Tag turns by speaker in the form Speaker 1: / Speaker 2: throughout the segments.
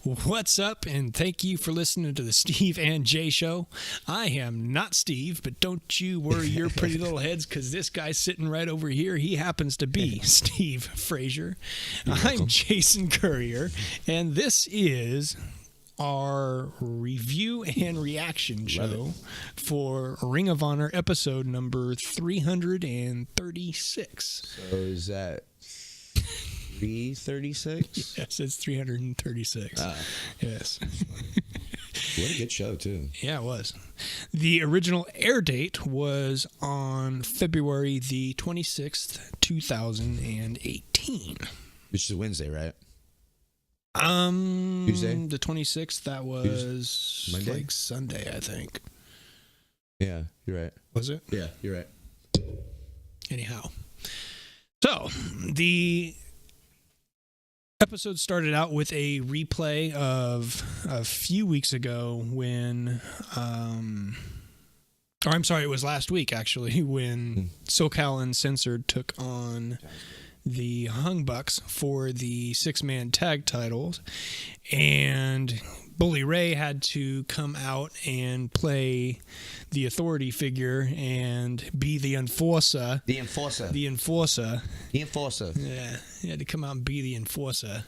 Speaker 1: What's up, and thank you for listening to the Steve and Jay Show. I am not Steve, but don't you worry your pretty little heads, because this guy sitting right over here, he happens to be Steve Frazier. I'm Jason Courier, and this is our review and reaction show for Ring of Honor episode number 336.
Speaker 2: So is that 336?
Speaker 1: Yes, it's 336. Yes.
Speaker 2: What a good show, too.
Speaker 1: Yeah, it was. The original air date was on February the 26th, 2018.
Speaker 2: Which is a Wednesday, right?
Speaker 1: Tuesday? The 26th, that was
Speaker 2: Monday?
Speaker 1: like Sunday, I think.
Speaker 2: Yeah, you're right.
Speaker 1: Was it?
Speaker 2: Yeah, you're right.
Speaker 1: Anyhow. So, the episode started out with a replay of a few weeks ago when, or I'm sorry, it was last week actually, when So-Cal Uncensored took on the Hung Bucks for the 6-man tag titles, and Bully Ray had to come out and play the authority figure and be the enforcer.
Speaker 2: The enforcer.
Speaker 1: The enforcer.
Speaker 2: The enforcer.
Speaker 1: Yeah, he had to come out and be the enforcer.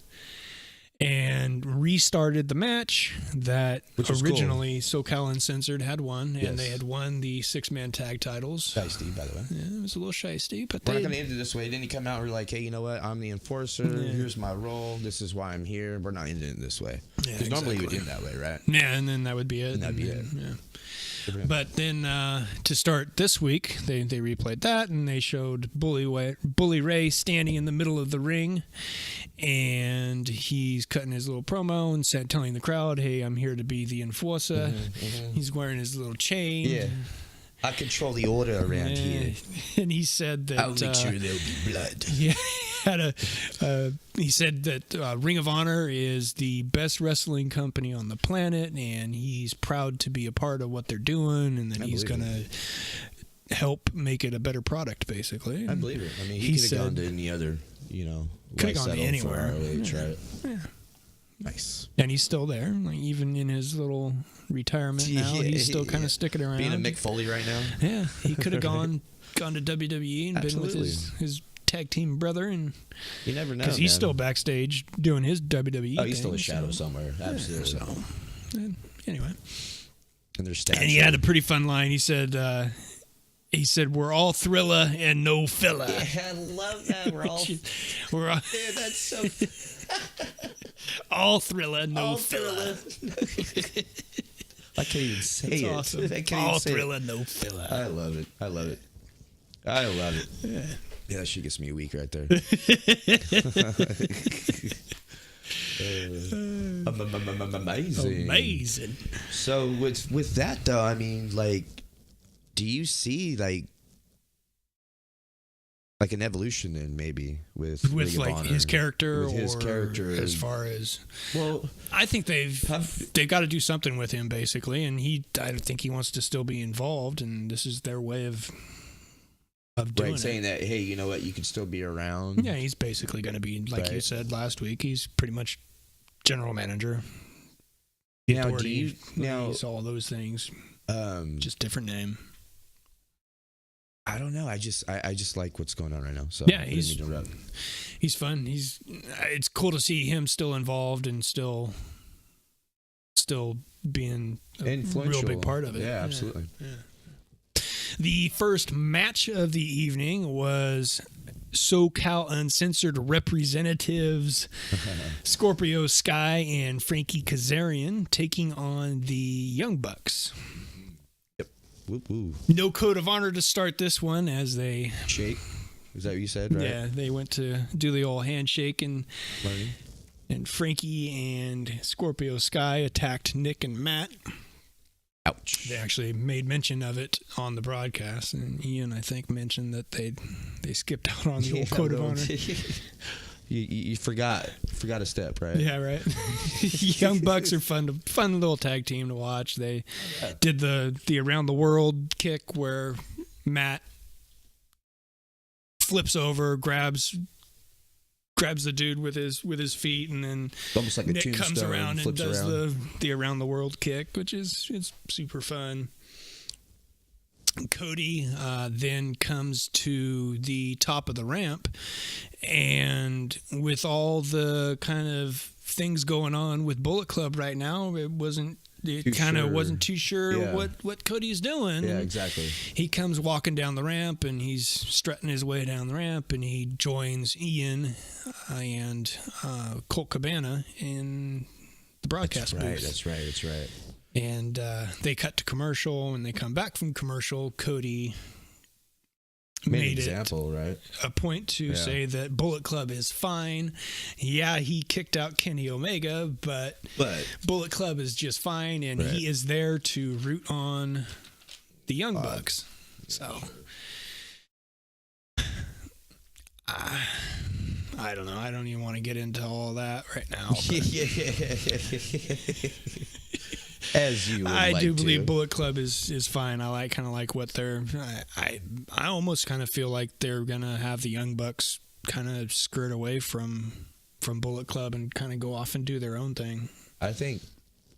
Speaker 1: And restarted the match that originally cool. So-Cal Uncensored had won, and they had won the 6-man tag titles.
Speaker 2: Shiesty, by the way.
Speaker 1: Yeah, it was a little shiesty, but
Speaker 2: we're not going to end it this way. Didn't he come out and we're like, hey, you know what? I'm the enforcer. Yeah. Here's my role. This is why I'm here. We're not ending it this way. Because normally you would end that way, right?
Speaker 1: Yeah, and then that would be it.
Speaker 2: And that'd be it.
Speaker 1: Yeah. But then to start this week, they replayed that, and they showed Bully Ray standing in the middle of the ring, and he's cutting his little promo and telling the crowd, hey, I'm here to be the enforcer. He's wearing his little chain.
Speaker 2: Yeah. I control the order around here.
Speaker 1: And he said that...
Speaker 2: I'll make sure there'll be blood.
Speaker 1: Yeah, he said that Ring of Honor is the best wrestling company on the planet, and he's proud to be a part of what they're doing, and that he's going to help make it a better product, basically.
Speaker 2: I believe it. I mean, he could have gone to any other,
Speaker 1: could have gone anywhere.
Speaker 2: Right?
Speaker 1: Yeah.
Speaker 2: Nice.
Speaker 1: And he's still there, like even in his little retirement now. He's still kind of sticking around.
Speaker 2: Being a Mick Foley right now.
Speaker 1: Yeah, he could have gone to WWE and been with his tag team brother, and
Speaker 2: you never know,
Speaker 1: because he's still backstage doing his WWE.
Speaker 2: Oh, he's still a shadow somewhere. Absolutely.
Speaker 1: So, anyway,
Speaker 2: and there's stats.
Speaker 1: And he had a pretty fun line. He said, "We're all Thriller and no filler."
Speaker 2: Yeah, I love that.
Speaker 1: We're all.
Speaker 2: Yeah, that's so.
Speaker 1: All Thriller, no filler.
Speaker 2: I can't even say it.
Speaker 1: Awesome. All Thriller, no filler.
Speaker 2: I love it. Yeah, that shit gets me weak right there. Amazing. So with that though, I mean, like, do you see like an evolution then maybe with
Speaker 1: like his character,
Speaker 2: with his character,
Speaker 1: as far as I think they've got to do something with him basically, and I think he wants to still be involved, and this is their way of doing it.
Speaker 2: Saying that, hey, you know what, you can still be around.
Speaker 1: Yeah, he's basically going to be, like you said last week, he's pretty much general manager.
Speaker 2: Now, he's
Speaker 1: all those things, just different name.
Speaker 2: I don't know. I just like what's going on right now. So
Speaker 1: yeah, he's fun. It's cool to see him still involved and still being a real big part of it.
Speaker 2: Yeah, absolutely.
Speaker 1: Yeah. The first match of the evening was So-Cal Uncensored representatives Scorpio Sky and Frankie Kazarian taking on the Young Bucks.
Speaker 2: Whoop, whoop.
Speaker 1: No code of honor to start this one as they...
Speaker 2: Shake? Is that what you said, right?
Speaker 1: Yeah, they went to do the old handshake, and Frankie and Scorpio Sky attacked Nick and Matt.
Speaker 2: Ouch.
Speaker 1: They actually made mention of it on the broadcast, and Ian, I think, mentioned that they skipped out on the old code of honor.
Speaker 2: You forgot a step, right?
Speaker 1: Yeah, right. Young Bucks are fun little tag team to watch. They did the around the world kick where Matt flips over, grabs grabs the dude with his feet, and then
Speaker 2: almost like a
Speaker 1: Nick
Speaker 2: tombstone,
Speaker 1: comes around and does
Speaker 2: around.
Speaker 1: the around the world kick, which is super fun. Cody then comes to the top of the ramp, and with all the kind of things going on with Bullet Club right now, it wasn't too sure what Cody's doing.
Speaker 2: Yeah, exactly.
Speaker 1: He comes walking down the ramp, and he's strutting his way down the ramp, and he joins Ian and Colt Cabana in the broadcast booth.
Speaker 2: That's right.
Speaker 1: And they cut to commercial, and they come back from commercial. Cody made
Speaker 2: example, right?
Speaker 1: A point to say that Bullet Club is fine. Yeah, he kicked out Kenny Omega, but Bullet Club is just fine, and he is there to root on the Young Bucks. So I don't know. I don't even want to get into all that right now.
Speaker 2: As you would
Speaker 1: I
Speaker 2: like
Speaker 1: do
Speaker 2: to.
Speaker 1: believe Bullet Club is fine. I kind of like what they're. I almost kind of feel like they're gonna have the Young Bucks kind of skirt away from Bullet Club and kind of go off and do their own thing.
Speaker 2: I think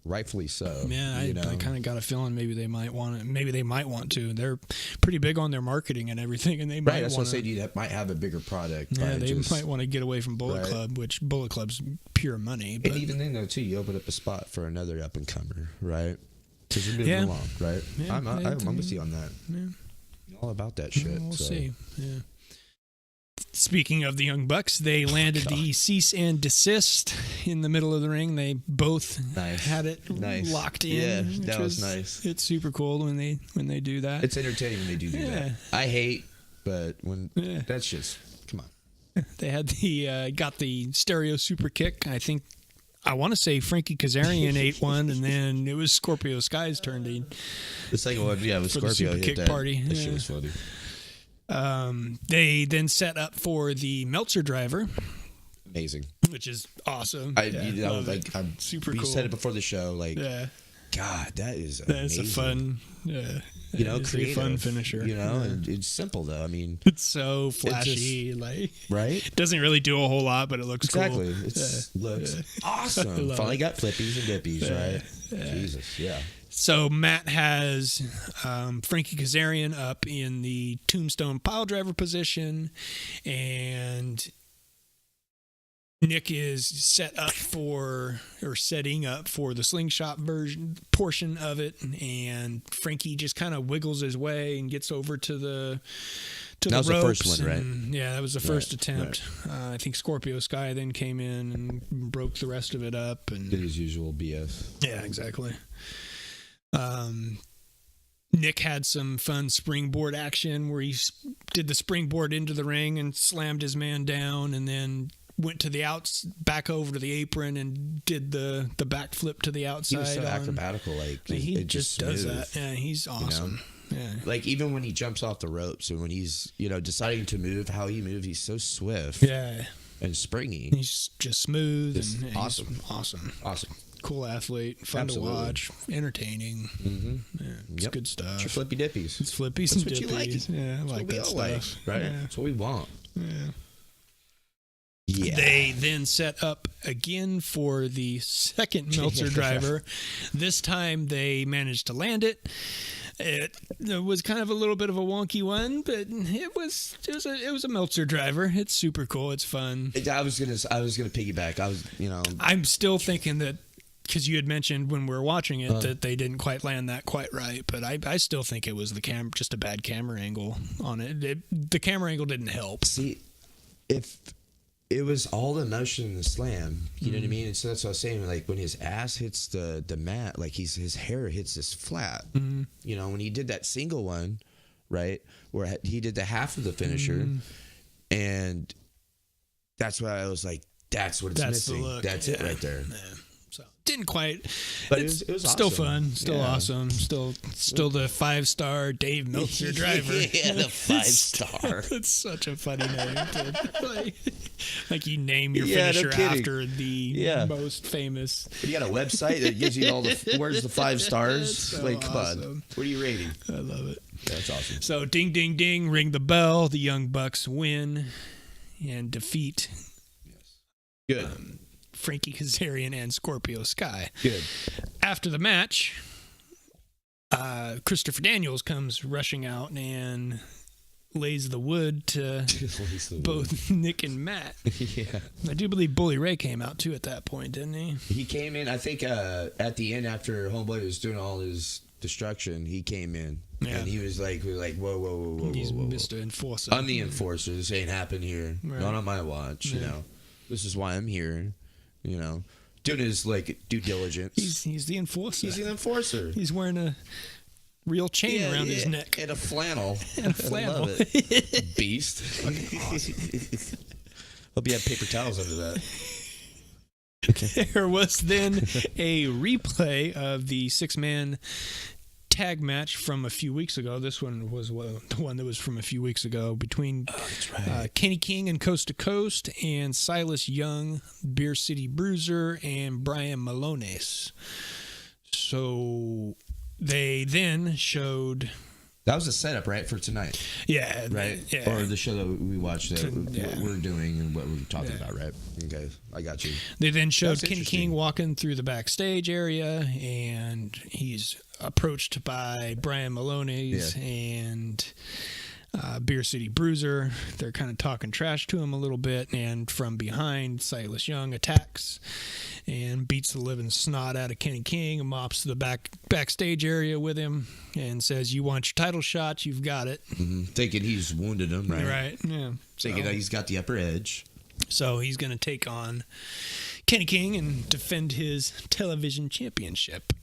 Speaker 2: rightfully so.
Speaker 1: Yeah, I kind of got a feeling maybe they might want it. Maybe they might want to. They're pretty big on their marketing and everything, and they might.
Speaker 2: That's what I said. You might have a bigger product.
Speaker 1: Yeah, they might want to get away from Bullet Club, which Bullet Club's pure money. But,
Speaker 2: and even then, though, too, you open up a spot for another up and comer, right? Because you're moving along, right? Yeah, I'm with you on that. Yeah. All about that shit.
Speaker 1: We'll see. Yeah. Speaking of the Young Bucks, they landed the cease and desist in the middle of the ring. They both had it locked in.
Speaker 2: Yeah, that was nice.
Speaker 1: It's super cool when they do that.
Speaker 2: It's entertaining when they do that. I hate, but when that's just come on.
Speaker 1: They had got the stereo super kick. I want to say Frankie Kazarian ate one, and then it was Scorpio Sky's turn to.
Speaker 2: The second one, it was Scorpio
Speaker 1: hit
Speaker 2: kick
Speaker 1: that. Party.
Speaker 2: That shit was funny.
Speaker 1: They then set up for the Meltzer driver.
Speaker 2: Amazing.
Speaker 1: Which is awesome.
Speaker 2: I'm
Speaker 1: super
Speaker 2: cool. You
Speaker 1: cool.
Speaker 2: said it before the show. God, that is amazing.
Speaker 1: That's a fun,
Speaker 2: creative,
Speaker 1: fun finisher.
Speaker 2: And it's simple though. I mean,
Speaker 1: it's so flashy,
Speaker 2: right?
Speaker 1: It doesn't really do a whole lot, but it looks cool.
Speaker 2: Exactly. It looks awesome. Finally got flippies and dippies, right?
Speaker 1: Yeah.
Speaker 2: Jesus, yeah.
Speaker 1: So Matt has Frankie Kazarian up in the tombstone pile driver position, and Nick is setting up for the slingshot portion of it, and Frankie just kind of wiggles his way and gets over to the ropes.
Speaker 2: The first one, right?
Speaker 1: Yeah, that was the first attempt. Right. I think Scorpio Sky then came in and broke the rest of it up and
Speaker 2: did his usual BS.
Speaker 1: Yeah, exactly. Nick had some fun springboard action where he did the springboard into the ring and slammed his man down, and then went to the back over to the apron and did the backflip to the outside.
Speaker 2: He was so acrobatical,
Speaker 1: he just does that. Yeah, he's awesome. Yeah.
Speaker 2: Even when he jumps off the ropes and when he's deciding to move, how he moves, he's so swift.
Speaker 1: Yeah.
Speaker 2: And springy.
Speaker 1: He's just smooth and
Speaker 2: awesome.
Speaker 1: Awesome. Cool athlete, fun to watch, entertaining.
Speaker 2: Mm-hmm.
Speaker 1: Yeah, it's good stuff.
Speaker 2: It's your flippy dippies.
Speaker 1: It's flippies
Speaker 2: That's
Speaker 1: and
Speaker 2: what
Speaker 1: dippies.
Speaker 2: You like.
Speaker 1: Yeah, I like that stuff.
Speaker 2: Right?
Speaker 1: Yeah.
Speaker 2: That's what we want.
Speaker 1: Yeah. They then set up again for the second Meltzer driver. This time they managed to land it. It was kind of a little bit of a wonky one, but it was a Meltzer driver. It's super cool. It's fun.
Speaker 2: I was gonna piggyback.
Speaker 1: I'm still thinking that. Because you had mentioned when we were watching it that they didn't quite land that quite right, but I still think it was just a bad camera angle on it. The camera angle didn't help.
Speaker 2: See, if it was all the motion in the slam, you know what I mean? And so that's what I was saying. Like when his ass hits the mat, like his hair hits this flat. When he did that single one, right, where he did the half of the finisher, and that's why I was like, that's what it's missing. That's it right there.
Speaker 1: Yeah. So didn't quite,
Speaker 2: but it was
Speaker 1: still
Speaker 2: awesome.
Speaker 1: Fun, still awesome, still the 5-star Dave Meltzer driver.
Speaker 2: Yeah, the 5-star.
Speaker 1: That's such a funny name. Like you name your finisher after the most famous.
Speaker 2: But you got a website that gives you all the where's the 5 stars?
Speaker 1: So
Speaker 2: come on, what are you rating?
Speaker 1: I love it.
Speaker 2: That's awesome.
Speaker 1: So ding ding ding, ring the bell. The Young Bucks win and defeat
Speaker 2: Good.
Speaker 1: Frankie Kazarian and Scorpio Sky.
Speaker 2: Good.
Speaker 1: After the match, Christopher Daniels comes rushing out and lays the wood to both Nick and Matt.
Speaker 2: Yeah.
Speaker 1: I do believe Bully Ray came out too at that point, didn't he?
Speaker 2: He came in, I think, at the end after Homeboy was doing all his destruction, he came in.
Speaker 1: Yeah.
Speaker 2: And he was like, whoa.
Speaker 1: He's
Speaker 2: whoa.
Speaker 1: Mr. Enforcer.
Speaker 2: I'm the enforcer. This ain't happened here.
Speaker 1: Right.
Speaker 2: Not on my watch, you know. This is why I'm here, you know. Doing his, like, due diligence.
Speaker 1: He's the enforcer.
Speaker 2: He's the enforcer.
Speaker 1: He's wearing a real chain around his neck.
Speaker 2: And a flannel.
Speaker 1: And a flannel.
Speaker 2: I love it. Beast. Fucking awesome. Hope you have paper towels under that.
Speaker 1: There was then a replay of the 6-man tag match from a few weeks ago. This one was the one that was from a few weeks ago between Kenny King and Coast to Coast and Silas Young, Beer City Bruiser, and Brian Malones. So they then showed...
Speaker 2: That was a setup, right, for tonight?
Speaker 1: Yeah.
Speaker 2: Right?
Speaker 1: Yeah.
Speaker 2: Or the show that we watched, what we're doing and what we're talking about, right? Okay, I got you.
Speaker 1: They then showed Kenny King walking through the backstage area, and he's approached by Brian Malones and Beer City Bruiser. They're kind of talking trash to him a little bit, and from behind, Silas Young attacks and beats the living snot out of Kenny King and mops the backstage area with him and says, "You want your title shot? You've got it."
Speaker 2: Mm-hmm. Thinking he's wounded him, right?
Speaker 1: Right, yeah.
Speaker 2: Thinking that he's got the upper edge.
Speaker 1: So he's going to take on Kenny King and defend his television championship.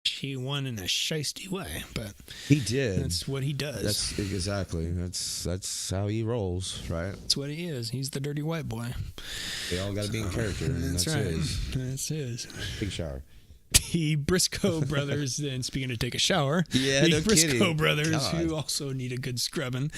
Speaker 1: He won in a shiesty way, but
Speaker 2: he did.
Speaker 1: That's what he does.
Speaker 2: That's exactly. That's how he rolls, right?
Speaker 1: That's what he is. He's the dirty white boy.
Speaker 2: They all got to be in character. And that's
Speaker 1: right.
Speaker 2: his.
Speaker 1: That's his.
Speaker 2: Big shower.
Speaker 1: The Briscoe brothers, then speaking of take a shower,
Speaker 2: yeah,
Speaker 1: the
Speaker 2: no
Speaker 1: Briscoe
Speaker 2: kidding.
Speaker 1: brothers,
Speaker 2: God.
Speaker 1: who also need a good scrubbing.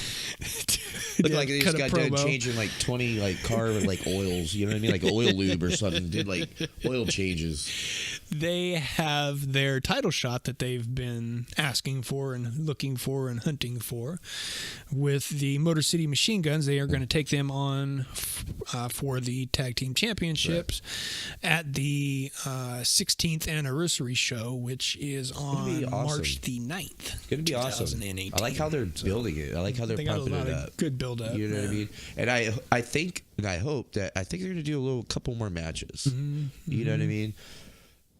Speaker 2: Look like they just got done changing like 20 like car like oils, you know what I mean, like oil lube or something. Did like oil changes.
Speaker 1: They have their title shot that they've been asking for and looking for and hunting for with the Motor City Machine Guns. They are going to take them on for the tag team championships at the 16th anniversary show, which is on March the 9th.
Speaker 2: It's going to be awesome. I like how they're building it. I like how they're pumping it up.
Speaker 1: Good build up.
Speaker 2: You know what I mean? And I think and I hope that they're going to do a couple more matches.
Speaker 1: Mm-hmm.
Speaker 2: You know what I mean?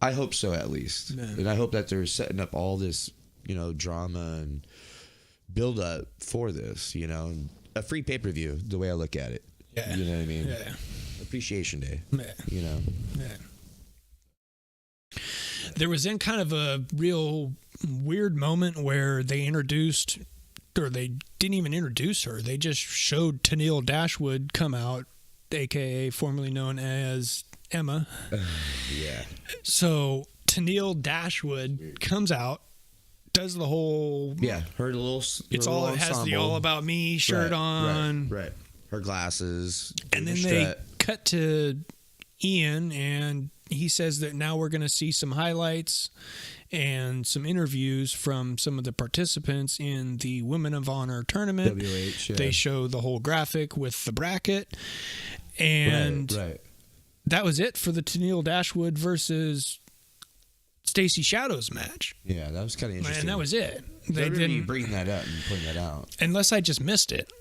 Speaker 2: I hope so, at least. Yeah. And I hope that they're setting up all this, you know, drama and build up for this, you know. A free pay-per-view, the way I look at it. Yeah. You know what I mean?
Speaker 1: Yeah.
Speaker 2: Appreciation Day.
Speaker 1: Yeah.
Speaker 2: You know?
Speaker 1: Yeah. There was then kind of a real weird moment where they introduced, or they didn't even introduce her. They just showed Tennille Dashwood come out, a.k.a. formerly known as Emma.
Speaker 2: Yeah.
Speaker 1: So Tennille Dashwood comes out, does the whole
Speaker 2: her little
Speaker 1: it's all it has ensemble. The All About Me shirt on.
Speaker 2: Right. Her glasses.
Speaker 1: And then they cut to Ian, and he says that now we're going to see some highlights and some interviews from some of the participants in the Women of Honor tournament.
Speaker 2: WH, yeah.
Speaker 1: They show the whole graphic with the bracket. And that was it for the Tennille Dashwood versus Stacey Shadows match.
Speaker 2: Yeah, that was kind of interesting.
Speaker 1: And that was it.
Speaker 2: They didn't bring that up and point that out.
Speaker 1: Unless I just missed it.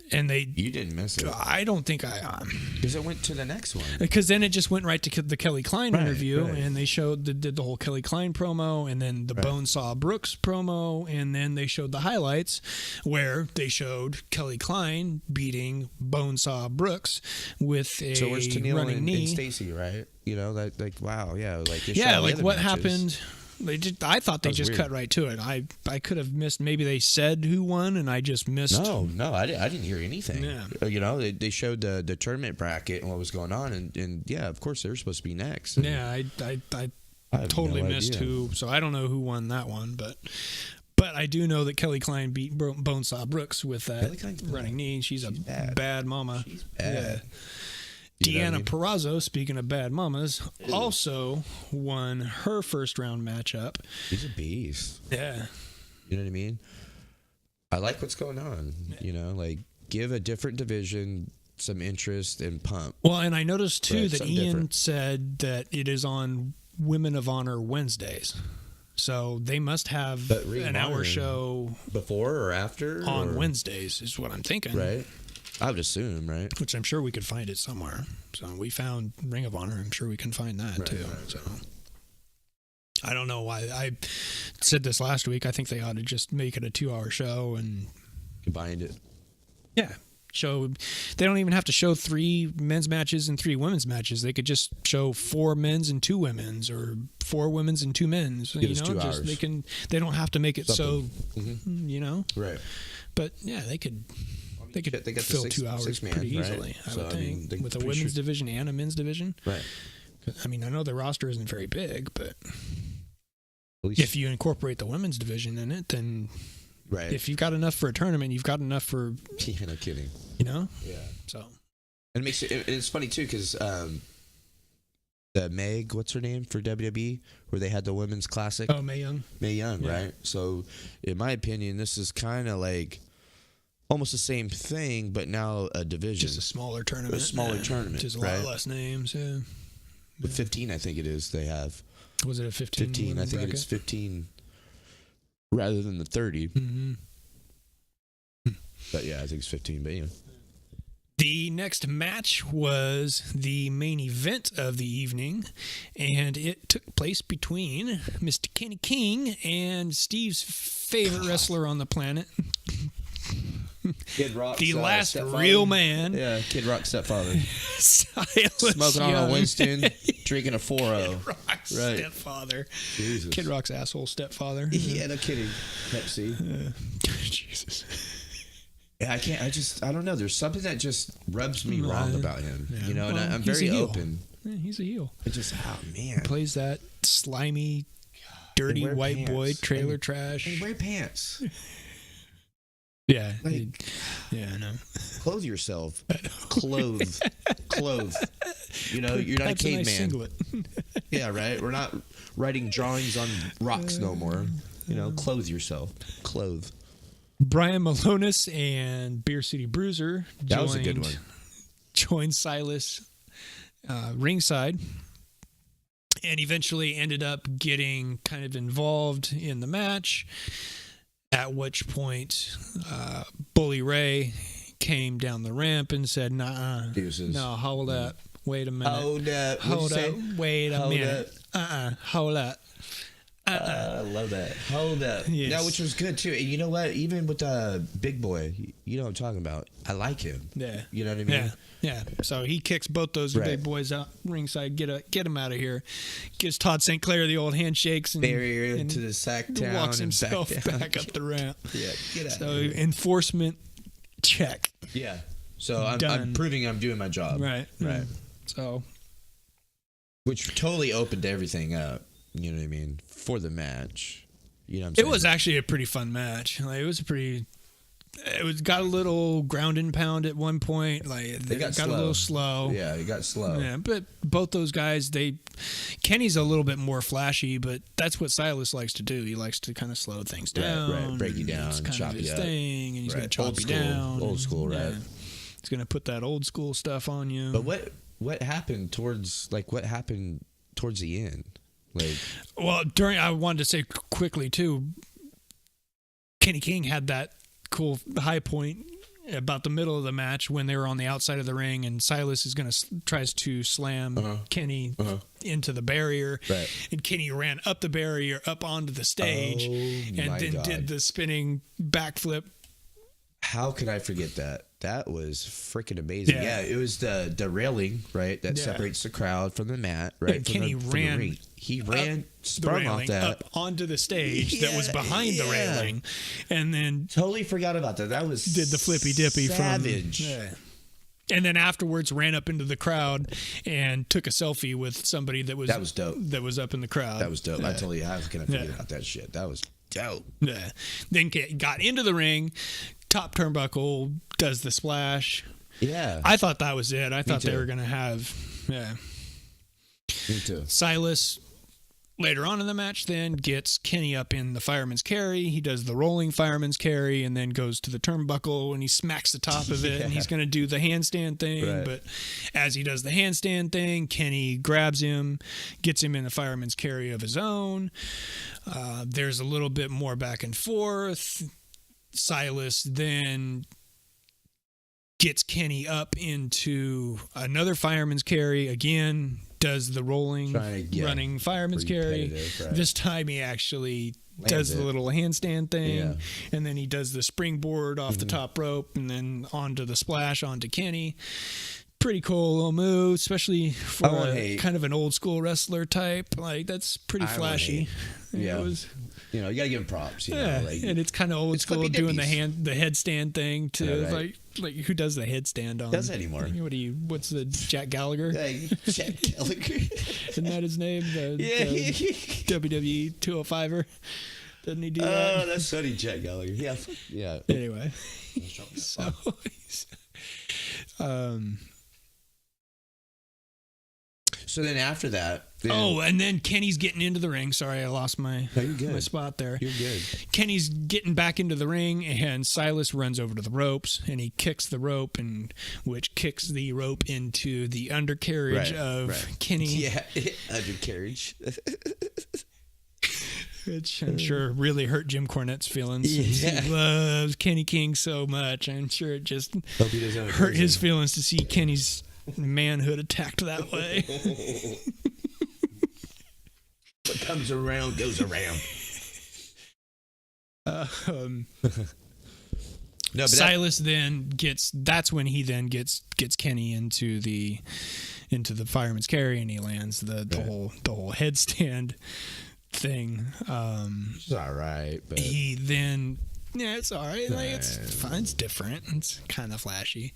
Speaker 1: And you
Speaker 2: didn't miss it.
Speaker 1: I don't think
Speaker 2: because it went to the next one.
Speaker 1: Because then it just went right to the Kelly Klein interview, and they did the whole Kelly Klein promo, and then the Bonesaw Brooks promo, and then they showed the highlights where they showed Kelly Klein beating Bonesaw Brooks with a
Speaker 2: so where's Tennille
Speaker 1: running knee.
Speaker 2: And Stacey, right? You know, like wow, yeah, like
Speaker 1: what happened. I thought they just cut right to it. I could have missed. Maybe they said who won, and I just missed.
Speaker 2: No, I didn't hear anything. Yeah. You know, they showed the tournament bracket and what was going on, and yeah, of course they were supposed to be next. And
Speaker 1: yeah, I totally missed who. So I don't know who won that one, but I do know that Kelly Klein beat Bonesaw Brooks with that running knee. She's a bad mama.
Speaker 2: She's bad.
Speaker 1: Yeah. Deonna Purrazzo, speaking of bad mamas, also won her first round matchup.
Speaker 2: She's a beast.
Speaker 1: Yeah.
Speaker 2: You know what I mean? I like what's going on. You know, like give a different division some interest in Pump.
Speaker 1: Well, and I noticed too
Speaker 2: Right,
Speaker 1: that
Speaker 2: something
Speaker 1: Ian
Speaker 2: different.
Speaker 1: said that it is on Women of Honor Wednesdays. So they must have
Speaker 2: But Ring of
Speaker 1: an hour
Speaker 2: Honor
Speaker 1: show
Speaker 2: Before or after?
Speaker 1: on
Speaker 2: or?
Speaker 1: Wednesdays is what I'm thinking.
Speaker 2: Right. I would assume, right?
Speaker 1: Which I'm sure we could find it somewhere. So we found Ring of Honor. I'm sure we can find that too.
Speaker 2: Right.
Speaker 1: So I don't know why. I said this last week. I think they ought to just make it a 2-hour show and
Speaker 2: Combined it.
Speaker 1: yeah, show. They don't even have to show 3 men's matches and 3 women's matches. They could just show 4 men's and 2 women's, or 4 women's and 2 men's.
Speaker 2: Give us 2 hours.
Speaker 1: They don't have to make it
Speaker 2: Something. Right.
Speaker 1: But yeah, they could. They could
Speaker 2: they got the
Speaker 1: fill 2 hours
Speaker 2: six-man,
Speaker 1: pretty
Speaker 2: right?
Speaker 1: easily, I
Speaker 2: So,
Speaker 1: would
Speaker 2: I mean,
Speaker 1: think,
Speaker 2: they
Speaker 1: with a
Speaker 2: pretty
Speaker 1: women's
Speaker 2: sure-
Speaker 1: division and a men's division.
Speaker 2: Right.
Speaker 1: I mean, I know the roster isn't very big, but
Speaker 2: At least,
Speaker 1: if you incorporate the women's division in it, then
Speaker 2: right.
Speaker 1: if you've got enough for a tournament, you've got enough for,
Speaker 2: Yeah, no kidding.
Speaker 1: Yeah. So.
Speaker 2: And it makes it's funny too because the Meg, what's her name for WWE, where they had the women's classic.
Speaker 1: Oh, Mae Young.
Speaker 2: Mae Young,
Speaker 1: Yeah.
Speaker 2: right? So, in my opinion, this is kind of like almost the same thing, but now a division.
Speaker 1: Just a smaller tournament.
Speaker 2: A smaller tournament,
Speaker 1: Just a
Speaker 2: right?
Speaker 1: lot less names, yeah.
Speaker 2: With 15, I think it is. They have
Speaker 1: Was it a 15?
Speaker 2: 15. I think
Speaker 1: bracket?
Speaker 2: it's 15 rather than the 30.
Speaker 1: Mm-hmm.
Speaker 2: But yeah, I think it's 15. But yeah.
Speaker 1: The next match was the main event of the evening, and it took place between Mr. Kenny King and Steve's favorite wrestler on the planet,
Speaker 2: Kid Rock's
Speaker 1: the last
Speaker 2: stepfather.
Speaker 1: real man,
Speaker 2: Yeah, Kid Rock's stepfather.
Speaker 1: Silas
Speaker 2: Smoking on
Speaker 1: Young.
Speaker 2: a Winston, drinking a 4-0.
Speaker 1: Kid Rock's
Speaker 2: Right.
Speaker 1: stepfather.
Speaker 2: Jesus.
Speaker 1: Kid Rock's asshole stepfather.
Speaker 2: Yeah, no kidding. Pepsi.
Speaker 1: Jesus.
Speaker 2: Yeah, I don't know. There's something that just rubs me wrong about him.
Speaker 1: Yeah.
Speaker 2: You know, and
Speaker 1: Well,
Speaker 2: I'm
Speaker 1: he's
Speaker 2: very
Speaker 1: a heel.
Speaker 2: open.
Speaker 1: Yeah, he's a heel.
Speaker 2: It just, oh man.
Speaker 1: Plays that slimy, dirty
Speaker 2: wear
Speaker 1: white
Speaker 2: pants.
Speaker 1: boy trailer
Speaker 2: And
Speaker 1: trash.
Speaker 2: wear pants.
Speaker 1: Yeah.
Speaker 2: Like-
Speaker 1: Yeah, I know.
Speaker 2: Clothe yourself. Clothe. You know, you're not
Speaker 1: That's
Speaker 2: a
Speaker 1: a nice
Speaker 2: caveman.
Speaker 1: singlet.
Speaker 2: Yeah, right? We're not writing drawings on rocks no more. You know, clothe yourself. Clothe.
Speaker 1: Brian Malonis and Beer City Bruiser
Speaker 2: That was a good one.
Speaker 1: joined Silas ringside, and eventually ended up getting kind of involved in the match, at which point Bully Ray came down the ramp and said, "Nah,
Speaker 2: Deuces.
Speaker 1: no, hold up, wait a minute,
Speaker 2: Hold up. What'd
Speaker 1: hold
Speaker 2: you
Speaker 1: up,
Speaker 2: say?
Speaker 1: wait a
Speaker 2: Hold
Speaker 1: minute, hold up."
Speaker 2: I love that. Hold up.
Speaker 1: Yes.
Speaker 2: No, which was good too. And you know what? Even with Big Boy, you know what I'm talking about. I like him.
Speaker 1: Yeah.
Speaker 2: You know what I mean?
Speaker 1: Yeah. So he kicks both those
Speaker 2: Right.
Speaker 1: big boys out ringside. Get him out of here. Gives Todd St. Clair the old handshakes and
Speaker 2: Barrier
Speaker 1: and
Speaker 2: to the sack down
Speaker 1: walks
Speaker 2: and
Speaker 1: himself
Speaker 2: back down.
Speaker 1: up the ramp.
Speaker 2: Yeah, get out.
Speaker 1: So enforcement check.
Speaker 2: Yeah. So I'm
Speaker 1: Done.
Speaker 2: proving I'm doing my job.
Speaker 1: Right.
Speaker 2: Right.
Speaker 1: So
Speaker 2: Which totally opened everything up. You know what I mean? For the match. You know what I'm
Speaker 1: it
Speaker 2: saying?
Speaker 1: was actually a pretty fun match. Like it got a little ground and pound at one point. Like they got a little slow.
Speaker 2: Yeah, it got slow.
Speaker 1: Yeah, but both those guys, Kenny's a little bit more flashy, but that's what Silas likes to do. He likes to kind of slow things down,
Speaker 2: right. Break you down,
Speaker 1: It's kind
Speaker 2: chop
Speaker 1: of his
Speaker 2: you up.
Speaker 1: thing, and he's
Speaker 2: Right.
Speaker 1: going to chop
Speaker 2: Old
Speaker 1: you
Speaker 2: school.
Speaker 1: down.
Speaker 2: Old school, right.
Speaker 1: He's going to put that old school stuff on you.
Speaker 2: But what happened towards the end? Like,
Speaker 1: Well, I wanted to say quickly too, Kenny King had that cool high point about the middle of the match when they were on the outside of the ring, and Silas is tries to slam Kenny into the barrier,
Speaker 2: right.
Speaker 1: and Kenny ran up the barrier up onto the stage, and
Speaker 2: my
Speaker 1: then
Speaker 2: God.
Speaker 1: did the spinning backflip.
Speaker 2: How could I forget that? That was freaking amazing.
Speaker 1: Yeah.
Speaker 2: Yeah, it was the railing, right, that
Speaker 1: Yeah.
Speaker 2: separates the crowd from the mat, right?
Speaker 1: And
Speaker 2: from
Speaker 1: Kenny
Speaker 2: from
Speaker 1: ran
Speaker 2: ring. He
Speaker 1: up
Speaker 2: ran,
Speaker 1: the
Speaker 2: sprung off
Speaker 1: railing
Speaker 2: that.
Speaker 1: up onto the stage that was
Speaker 2: Yeah,
Speaker 1: behind the
Speaker 2: yeah.
Speaker 1: railing, and then
Speaker 2: Totally forgot about that. That was
Speaker 1: did the flippy dippy
Speaker 2: savage.
Speaker 1: from and then afterwards ran up into the crowd and took a selfie with somebody that was
Speaker 2: dope.
Speaker 1: that was up in the crowd.
Speaker 2: That was dope. I totally have to forget
Speaker 1: Yeah.
Speaker 2: about that shit. That was dope.
Speaker 1: Yeah. Then got into the ring, top turnbuckle, does the splash.
Speaker 2: Yeah,
Speaker 1: I thought that was it. I thought they
Speaker 2: too.
Speaker 1: were going to have
Speaker 2: me too.
Speaker 1: Silas later on in the match then gets Kenny up in the fireman's carry. He does the rolling fireman's carry and then goes to the turnbuckle and he smacks the top of it and he's going to do the handstand thing.
Speaker 2: Right.
Speaker 1: But as he does the handstand thing, Kenny grabs him, gets him in the fireman's carry of his own. There's a little bit more back and forth. Silas then gets Kenny up into another fireman's carry again, does the rolling, running fireman's carry. Right. This time he actually does the little handstand thing, and then he does the springboard off the top rope, and then onto the splash onto Kenny. Pretty cool little move, especially for kind of an old school wrestler type. Like, that's pretty flashy.
Speaker 2: Yeah. It was, you gotta give him props. You know, like,
Speaker 1: and it's kind of old school doing the headstand thing too. Yeah, right. Like who does the headstand on?
Speaker 2: Does that anymore?
Speaker 1: What's the Jack Gallagher?
Speaker 2: Jack Gallagher.
Speaker 1: Isn't that his name? The WWE 205er. Doesn't he do that?
Speaker 2: Oh, that's funny, Jack Gallagher. Yeah.
Speaker 1: Anyway,
Speaker 2: So then after that...
Speaker 1: and then Kenny's getting into the ring. Sorry, I lost my spot there.
Speaker 2: You're good.
Speaker 1: Kenny's getting back into the ring, and Silas runs over to the ropes, and he kicks the rope, which kicks the rope into the undercarriage of Kenny.
Speaker 2: Yeah, undercarriage.
Speaker 1: Which I'm sure really hurt Jim Cornette's feelings. Yeah. He loves Kenny King so much. I'm sure it just hurt his feelings to see Kenny's manhood attacked that way.
Speaker 2: What comes around goes around.
Speaker 1: Silas then gets. That's when he then gets Kenny into the fireman's carry, and he lands the whole headstand thing.
Speaker 2: It's all right, but
Speaker 1: he then. Yeah, it's all right. Like, it's fine. It's different. It's kind of flashy.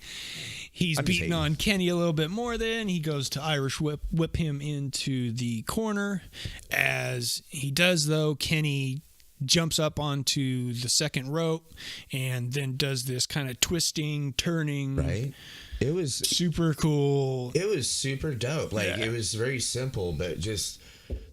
Speaker 1: He's beating on Kenny a little bit more then. He goes to Irish whip him into the corner. As he does, though, Kenny jumps up onto the second rope and then does this kind of twisting, turning.
Speaker 2: Right. It was
Speaker 1: super cool.
Speaker 2: It was super dope. Like, it was very simple, but just...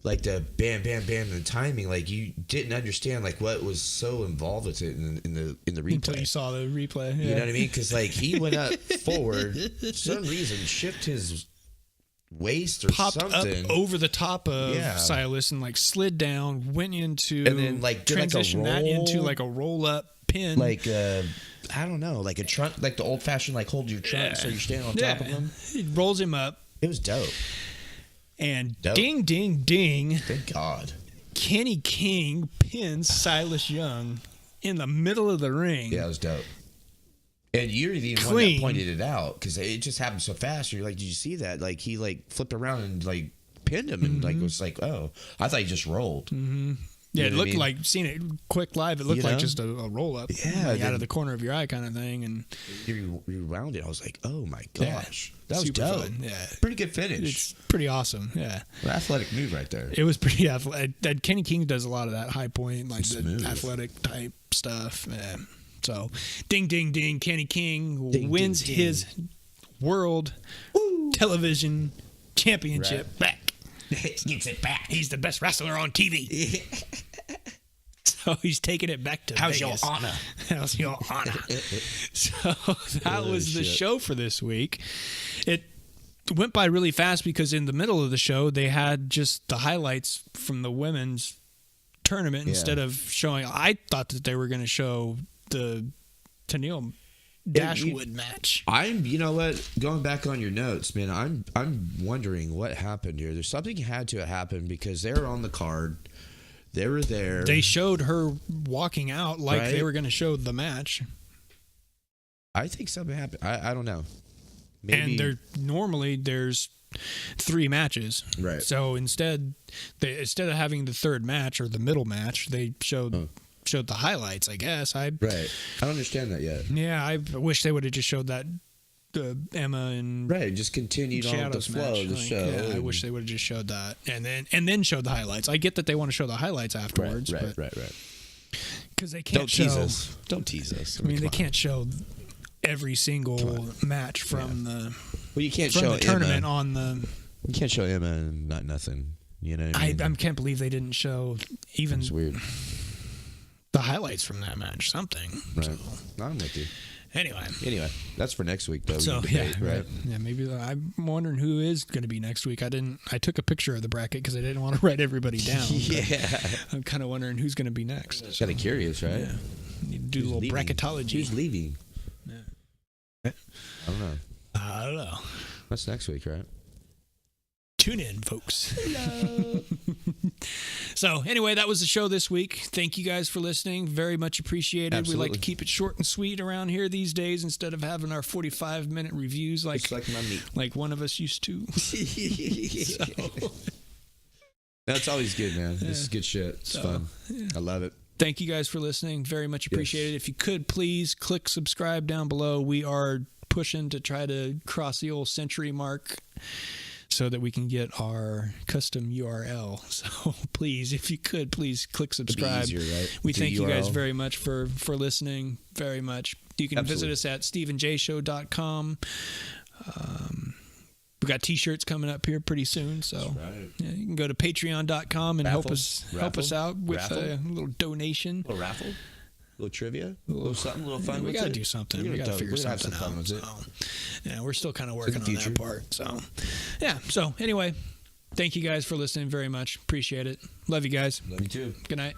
Speaker 2: like the bam, bam, bam, the timing, like you didn't understand like what was so involved with it in the replay
Speaker 1: until you saw the replay.
Speaker 2: You know what I mean? Because like he went up forward for some reason, shift his waist or
Speaker 1: popped
Speaker 2: something
Speaker 1: up over the top of Silas and like slid down, went into
Speaker 2: and then like
Speaker 1: transitioned that into like a roll up pin,
Speaker 2: like I don't know, like a trunk, like the old fashioned like hold your trunk so you're standing on top of him.
Speaker 1: He rolls him up.
Speaker 2: It was dope.
Speaker 1: And ding, ding, ding.
Speaker 2: Thank God.
Speaker 1: Kenny King pins Silas Young in the middle of the ring.
Speaker 2: Yeah, it was dope. And you're the one that pointed it out because it just happened so fast. You're like, did you see that? Like, he like flipped around and like pinned him and like was like, oh, I thought he just rolled.
Speaker 1: Mm-hmm. Yeah, it looked like, seeing it quick live, it looked like just a roll up.
Speaker 2: Yeah.
Speaker 1: Out of the corner of your eye kind of thing. And
Speaker 2: you rewound it. I was like, oh my gosh. That was
Speaker 1: super
Speaker 2: dope.
Speaker 1: Fun. Yeah.
Speaker 2: Pretty good finish.
Speaker 1: It's pretty awesome. Yeah.
Speaker 2: An athletic move right there.
Speaker 1: It was pretty athletic. That Kenny King does a lot of that high point, like
Speaker 2: the
Speaker 1: athletic type stuff. Yeah. So, ding, ding, ding. Kenny King wins
Speaker 2: ding.
Speaker 1: his world television championship back.
Speaker 2: Gets it back.
Speaker 1: He's the best wrestler on TV. So he's taking it back to Vegas.
Speaker 2: Your honor?
Speaker 1: How's your honor? So that was the show for this week. It went by really fast because in the middle of the show, they had just the highlights from the women's tournament instead of showing. I thought that they were going to show the Tenille Dashwood match.
Speaker 2: You know what? Going back on your notes, man, I'm wondering what happened here. There's something had to happen because they were on the card. They were there.
Speaker 1: They showed her walking out like they were going to show the match.
Speaker 2: I think something happened. I don't know. Maybe.
Speaker 1: And normally there's 3 matches.
Speaker 2: Right.
Speaker 1: So instead of having the third match or the middle match, they showed the highlights, I guess.
Speaker 2: Right. I don't understand that yet.
Speaker 1: Yeah, I wish they would have just showed that Emma and
Speaker 2: just continued on the flow of the show.
Speaker 1: Yeah, I wish they would have just showed that and then showed the highlights. I get that they want to show the highlights afterwards.
Speaker 2: Right.
Speaker 1: Because they can't show.
Speaker 2: Don't tease us.
Speaker 1: I mean, they can't show every single match from the.
Speaker 2: Well, you can't
Speaker 1: from
Speaker 2: show
Speaker 1: the tournament
Speaker 2: Emma.
Speaker 1: on the.
Speaker 2: You can't show Emma and not nothing. You know what I mean?
Speaker 1: I can't believe they didn't show even
Speaker 2: It's weird.
Speaker 1: the highlights from that match. Something.
Speaker 2: Right.
Speaker 1: So,
Speaker 2: I'm with you.
Speaker 1: Anyway,
Speaker 2: that's for next week, though. We
Speaker 1: so
Speaker 2: can debate, right?
Speaker 1: Yeah, maybe I'm wondering who is going to be next week. I took a picture of the bracket because I didn't want to write everybody down.
Speaker 2: Yeah.
Speaker 1: I'm kind of wondering who's going to be next.
Speaker 2: Just kind of curious, right?
Speaker 1: Yeah. Need to do a little bracketology.
Speaker 2: Who's leaving?
Speaker 1: Yeah.
Speaker 2: I don't know.
Speaker 1: I don't know.
Speaker 2: That's next week, right?
Speaker 1: Tune in, folks.
Speaker 2: Hello.
Speaker 1: So anyway, that was the show this week. Thank you guys for listening. Very much appreciated.
Speaker 2: Absolutely.
Speaker 1: We like to keep it short and sweet around here these days instead of having our 45-minute reviews like
Speaker 2: my meat.
Speaker 1: like one of us used to. So,
Speaker 2: that's always good, man. This is good shit. It's fun.
Speaker 1: Yeah.
Speaker 2: I love it.
Speaker 1: Thank you guys for listening. Very much appreciated. If you could, please click subscribe down below. We are pushing to try to cross the old century mark so that we can get our custom URL. So please, if you could, please click subscribe.
Speaker 2: It'd be easier, right?
Speaker 1: We
Speaker 2: To
Speaker 1: thank you guys
Speaker 2: URL.
Speaker 1: very much for listening. Very much. You can visit us at stephenjshow.com. We got t-shirts coming up here pretty soon, so yeah, you can go to patreon.com and help us out with a little donation.
Speaker 2: A little raffle? A little trivia? A little something, a little fun.
Speaker 1: We got to do something. We got to figure something out. So, yeah, we're still kind of working on that part. So, yeah. So, anyway, thank you guys for listening very much. Appreciate it. Love you guys.
Speaker 2: Love you too.
Speaker 1: Good night.